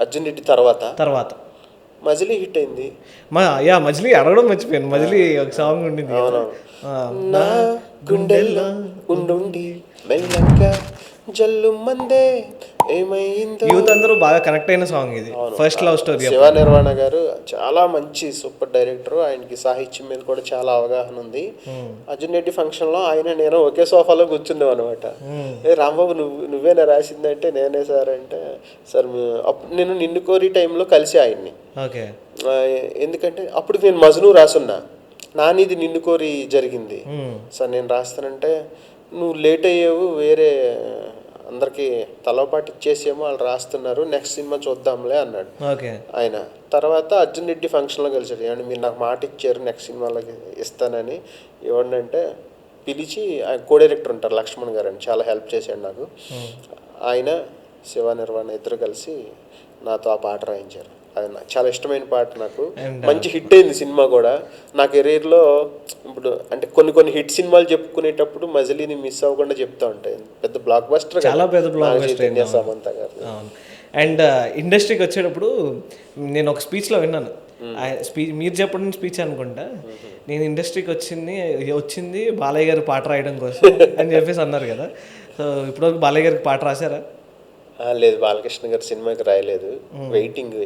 అర్జున్ రెడ్డి తర్వాత తర్వాత మజిలీ హిట్ అయింది. మజిలీ అడగడం మర్చిపోయాను. మజిలీ ఒక సాంగ్ ఉండింది కదా. అవునవును. నా గుండెల్లో ఉండుండి మెల్లగా జల్లు మందే ఏమైందో. యూత్ అందరూ బాగా కనెక్ట్ అయిన సాంగ్ ఇది. First love story. Shiva Nirvana గారు చాలా మంచి సూపర్ డైరెక్టర్. ఆయనకి సాహిత్యం మీద కూడా చాలా అవగాహన ఉంది. అర్జున్ రెడ్డి ఫంక్షన్ లో ఆయన నేను ఒకే సోఫాలో కూర్చున్నాం అనమాట. రాంబాబు నువ్వేనా రాసిందంటే నేనే సార్ అంటే, సార్ అప్పుడు నేను నిన్ను కోరి టైంలో కలిసి ఆయన్ని. ఓకే. ఎందుకంటే అప్పుడు నేను మజ్ను రాసున్నా, నానిది నిన్ను కోరి జరిగింది సార్ నేను రాస్తానంటే, నువ్వు లేట్ అయ్యావు, వేరే అందరికి తలపాటు ఇచ్చేసేమో వాళ్ళు రాస్తున్నారు, నెక్స్ట్ సినిమా చూద్దాంలే అన్నాడు ఆయన. తర్వాత అర్జున్ రెడ్డి ఫంక్షన్లో కలిసాడు. ఏమంటే మీరు నాకు మాట ఇచ్చారు నెక్స్ట్ సినిమాలోకి ఇస్తానని. ఏమంటే పిలిచి ఆయన కో డైరెక్టర్ ఉంటారు లక్ష్మణ్ గారు అని, చాలా హెల్ప్ చేశాడు నాకు. ఆయన శివ నిర్వాణ ఇద్దరు కలిసి నాతో ఆ పాట రాయించారు. అది నాకు చాలా ఇష్టమైన పాట. నాకు మంచి హిట్ అయింది సినిమా కూడా. నా కెరీర్లో ఇప్పుడు అంటే కొన్ని హిట్ సినిమాలు చెప్పుకునేటప్పుడు మజిలీని మిస్ అవ్వకుండా చెప్తా ఉంటాయి. పెద్ద బ్లాక్ బస్టర్, చాలా పెద్ద బ్లాక్ బస్టర్ సమంత గారు. అండ్ ఇండస్ట్రీకి వచ్చేటప్పుడు నేను ఒక స్పీచ్లో విన్నాను. మీరు చెప్పడం స్పీచ్ అనుకుంటా, నేను ఇండస్ట్రీకి వచ్చింది బాలయ్య గారి పాట రాయడం కోసం అని చెప్పేసి అన్నారు కదా. సో ఇప్పటివరకు బాలయ్య గారికి పాట రాశారా? లేదు, బాలకృష్ణ గారి సినిమాకి రాయలేదు. వెయిటింగ్.